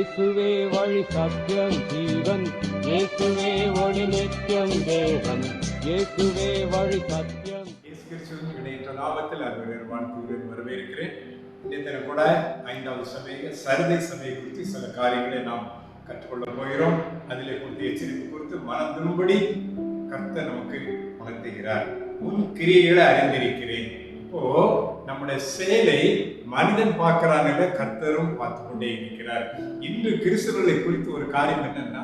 இயேசுவே வழி சத்தியம் ஜீவன், இயேசுவே ஒளி நித்தியம் தேவன், இயேசுவே வழி சத்தியம். இயேசு கிறிஸ்துவின் இணையற்ற நாமத்தில் அன்புடன் வரவேற்கிறேன். இன்றைய கூட 5வது சபையை சரதை சபையை குறித்து சில காரியங்களை நாம் கற்றுக்கொள்ள போகிறோம். அதிலே குறித்து எச்சரிப்பு குறித்து மனம் திரும்படி கர்த்தர் நமக்கு உணர்த்துகிறார். உன் கிரியைகளை அறிந்திருக்கிறேன். இப்போ நம்முடைய செயலை மனிதன் பார்க்கிறாங்க, கர்த்தரும் பார்த்து கொண்டே இருக்கிறார். இன்று கிறிஸ்தவர்களை குறித்து ஒரு காரியம் என்னன்னா,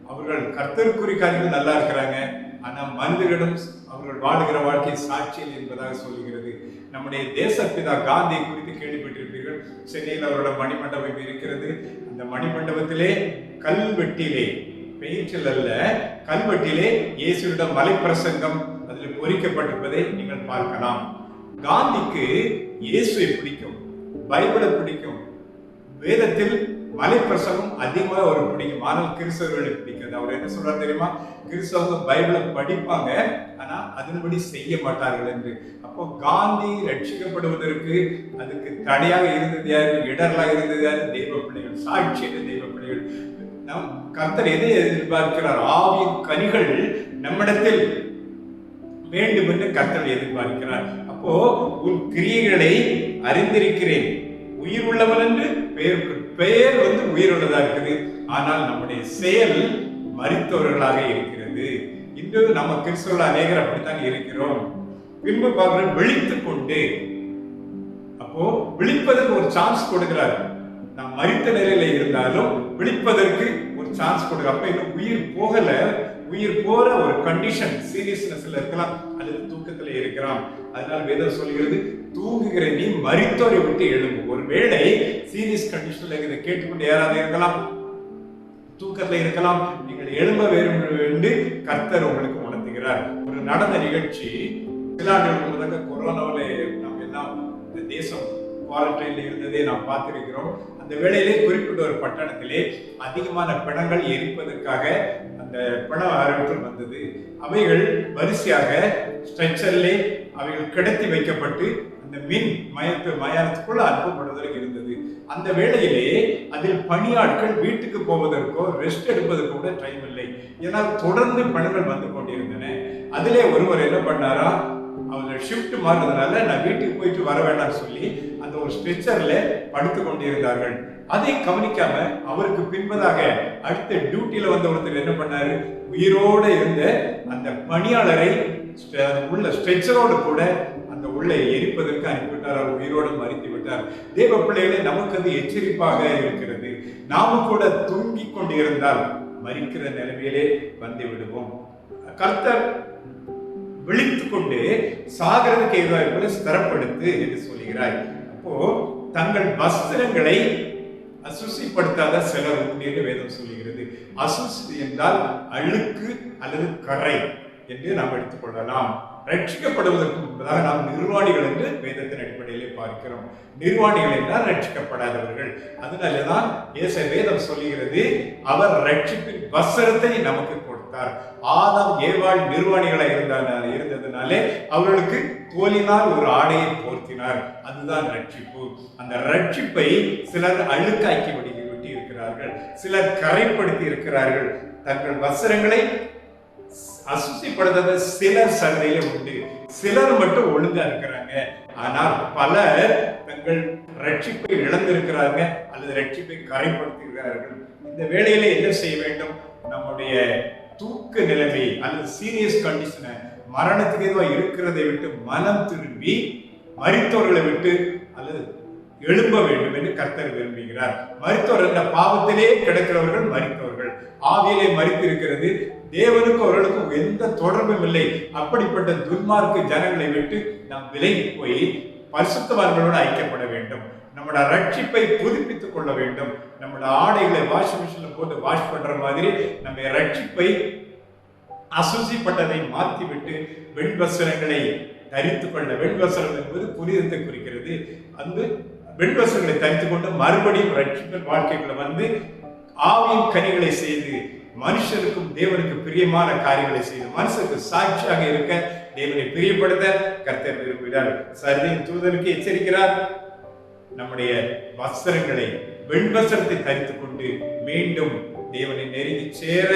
அவர்கள் கர்த்தருக்குரிய காரியங்கள் நல்லா இருக்கிறாங்க, ஆனா மனிதர்களிடம் அவர்கள் வாழுகிற வாழ்க்கை சாட்சியல் என்பதாக சொல்லுகிறது. நம்முடைய தேசப்பிதா காந்தியை குறித்து கேள்விப்பட்டிருப்பீர்கள். சென்னையில் அவரோட மணிமண்டபம் இருக்கிறது. அந்த மணிமண்டபத்திலே கல்வெட்டிலே, பெயிண்டில் அல்ல, கல்வெட்டிலே இயேசுவிடம் மலை பிரசங்கம் அதில் பொறிக்கப்பட்டிருப்பதை நீங்கள் பார்க்கலாம். காந்திக்கு இயேசுவை பிடிக்கும், பைபிளை பிடிக்கும், வேதத்தில் மலை பிரசங்கம் அதிகமாக அவர் பிடிக்கும். ஆனால் கிறிஸ்தவர்களை பிடிக்காது. அவர் என்ன சொல்றாரு தெரியுமா? கிறிஸ்தவங்க பைபிளை படிப்பாங்க, ஆனா அதன்படி செய்ய மாட்டார்கள் என்று. அப்போ காந்தி ரட்சிக்கப்படுவதற்கு அதுக்கு தடையாக இருந்தது யாரு? இடர்களாக இருந்தது யாரு? தெய்வ பிள்ளைகள், சாட்சியற்ற தெய்வ பிள்ளைகள். நம் கர்த்தர் எதை எதிர்பார்க்கிறார்? ஆவியின் கனிகள் நம்மிடத்தில் வேண்டும் என்று கர்த்தர் எதிர்பார்க்கிறார். அப்போ உன் கிரியைகளை அறிந்திருக்கிறேன். உயிர் உள்ளவன் என்று பெயர் உயிர் உள்ளதா இருக்குது, ஆனால் நம்முடைய செயல் மரித்தவர்களாக இருக்கிறது. இன்று நம்ம கிறிஸ்தவர்கள் அநேகர் அப்படித்தான் இருக்கிறோம். பின்பு பார்க்கிற விழித்துக் கொண்டு, அப்போ விழிப்பதற்கு ஒரு சான்ஸ் கொடுக்கிறார். நாம் மரித்த நிலையில இருந்தாலும் விழிப்பதற்கு ஒரு சான்ஸ் கொடுக்கிறார். அப்ப இன்னும் உயிர் போகல, உயிர் போற ஒரு கண்டிஷன், சீரியஸ்னஸ்ல இருக்கலாம், அல்லது தூக்கத்துல இருக்கிறான். அதனால வேதம் சொல்கிறது, தூங்குகிற நீ மரித்தோரை விட்டு எழும்பு. ஒருவேளை சீரியஸ் கண்டிஷன்ல இதை கேட்டுக்கொண்டு யாராவது இருக்கலாம், தூக்கத்துல இருக்கலாம், நீங்கள் எழும்ப வேண்டும் என்று கர்த்தர் உங்களுக்கு உணர்த்துகிறார். ஒரு நடந்த நிகழ்ச்சி, சில ஆண்டுகளுக்கு முதல்ல கொரோனாவில் நாம் எல்லாம் இந்த தேசம் குவாரண்டைன்ல இருந்ததை நாம் பார்த்திருக்கிறோம். அந்த வேளையிலே குறிப்பிட்ட ஒரு பட்டணத்திலே அதிகமான பிணங்கள் எரிப்பதற்காக அந்த பிண அறிவித்தல் வந்தது. அவைகள் வரிசையாக ஸ்ட்ரெச்சர்லே அவைகள் கிடத்தி வைக்கப்பட்டு அந்த மின் மயானத்துக்குள்ள அனுப்பப்படுவதற்கு இருந்தது. அந்த வேளையிலே அதில் பணியாட்கள் வீட்டுக்கு போவதற்கோ ரெஸ்ட் எடுப்பதற்கோ கூட டைம் இல்லை. ஏன்னா தொடர்ந்து பணங்கள் வந்து கொண்டிருந்தன. அதிலே ஒருவர் என்ன பண்ணாரா, அவங்க ஷிஃப்ட் மாறுறதுனால நான் வீட்டுக்கு போயிட்டு வர வேண்டாம்னு சொல்லி அந்த ஒரு ஸ்ட்ரெச்சர்ல படுத்து கொண்டிருந்தார்கள். அதை கவனிக்காம அவருக்கு பின்பதாக அடுத்த டியூட்டியில வந்த ஒருத்தர் என்ன பண்ணாரு, உயிரோட இருந்த அந்த பணியாளரை உள்ள ஸ்ட்ரெச்சரோடு கூட அந்த உள்ள எரிப்பதற்கு அனுப்பிவிட்டார். அவர் உயிரோடு மறித்து விட்டார். தேவ பிள்ளைகளே, நமக்கு அது எச்சரிப்பாக இருக்கிறது. நாம கூட தூங்கிக் கொண்டிருந்தால் மறிக்கிற நிலைமையிலே வந்து விடுவோம். கர்த்தர் விழித்துக் கொண்டு சாகரதுக்கு எதிராக ஸ்திரப்படுத்து என்று சொல்கிறாய். அப்போ தங்கள் வஸ்திரங்களை அசுசிப்படுத்தாத சிலர் உண்டு என்று வேதம் சொல்லுகிறது. அசுசி என்றால் அழுக்கு அல்லது கரை என்று நாம் எடுத்துக்கொள்ளலாம். ரட்சிக்கப்படுவதற்கு முன்பதாக நாம் நிர்வாணிகள் என்று வேதத்தின் அடிப்படையிலே பார்க்கிறோம். நிர்வாணிகள் என்றால் ரட்சிக்கப்படாதவர்கள். அதனாலதான் வேதம் சொல்லுகிறது, அவர் ரட்சிப்பின் வஸ்திரத்தை நமக்கு கொடுத்தார். ஆதாம் ஏவாள் நிர்வாணிகளாக இருந்ததுனாலே அவர்களுக்கு தோலினால் ஒரு ஆடையை போர்த்தினார். அதுதான் ரட்சிப்பு. அந்த ரட்சிப்பை சிலர் அழுக்காக்கி விட்டு இருக்கிறார்கள், சிலர் கரைப்படுத்தி இருக்கிறார்கள். தங்கள் வஸ்திரங்களை அசுசிப்படுத்த சிலர் சந்தையில உண்டு. சிலர் மட்டும் ஒழுங்கா இருக்கிறாங்க. ஆனால் பலர் தங்கள் ரட்சிப்பை இழந்திருக்கிறாங்க அல்லது ரட்சிப்பை கரைப்படுத்தியிருக்கிறார்கள். இந்த வேளையில என்ன செய்ய வேண்டும்? நம்முடைய தூக்க நிலைமை அல்லது சீரியஸ் கண்டிஷனை, மரணத்துக்கு எதுவாக இருக்கிறதை விட்டு மனம் திரும்பி மரித்தவர்களை விட்டு அல்லது எழும்ப வேண்டும் என்று கர்த்தர் விரும்புகிறார். மரித்தவர் என்ற பாவத்திலே கிடக்கிறவர்கள் மரித்தவர்கள், ஆவியிலே மரித்திருக்கிறது. தேவனுக்கு அவர்களுக்கும் எந்த தொடர்பும் இல்லை. அப்படிப்பட்ட துன்மார்க்க ஜனங்களை விட்டு நாம் விலகி போய் பரிசுத்தவான்களோடு ஐக்கியப்பட வேண்டும். நம்முடைய ரட்சிப்பை புதுப்பித்துக் கொள்ள வேண்டும். நம்முடைய ஆடைகளை வாஷிங் மிஷின்ல போட்டு வாஷ் பண்ற மாதிரி நம்ம ரட்சிப்பை அசுசிப்பட்டதை மாற்றிவிட்டு வெண்வஸ்திரங்களை தரித்துக் கொள்ள. வெண்வஸ்திரம் என்பது புனிதத்தை குறிக்கிறது. அந்த வெண்வஸ்திரங்களை தரித்துக் கொண்டு மறுபடியும் ரட்சிப்பின் வாழ்க்கைகளை வந்து ஆவியின் கனிகளை செய்து மனுஷருக்கும் தேவனுக்கு பிரியமான காரியங்களை செய்து மனுஷருக்கு சாட்சியாக இருக்க, தேவனை பிரியப்படுத்த கர்த்தர் விரும்புகிறார். சர்தியின் தூதனுக்கு எச்சரிக்கிறார், நம்முடைய வஸ்திரங்களை வெண்வசனத்தை தரித்துக் கொண்டு மீண்டும் தேவனை நெருங்கி சேர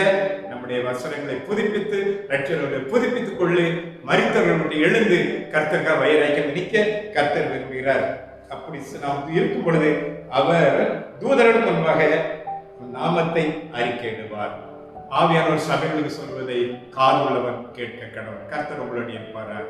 நம்முடைய வசனங்களை புதுப்பித்து ரட்சகர்களை புதுப்பித்துக் கொள்ளு, மரித்தவர்களுடைய எழுந்து கர்த்தருக்காக வயிறாய்க்க நிற்க கர்த்தர் விரும்புகிறார். அப்படி நாம் இருக்கும் பொழுது அவர் தூதர்கள் முன்பாக நாமத்தை அறிக்கையிடுவார். ஆவியானவர் சபைகளுக்கு சொல்வதை காதுள்ளவன் கேட்க கடவுள். கர்த்தர் உங்களுடைய இருப்பாராக.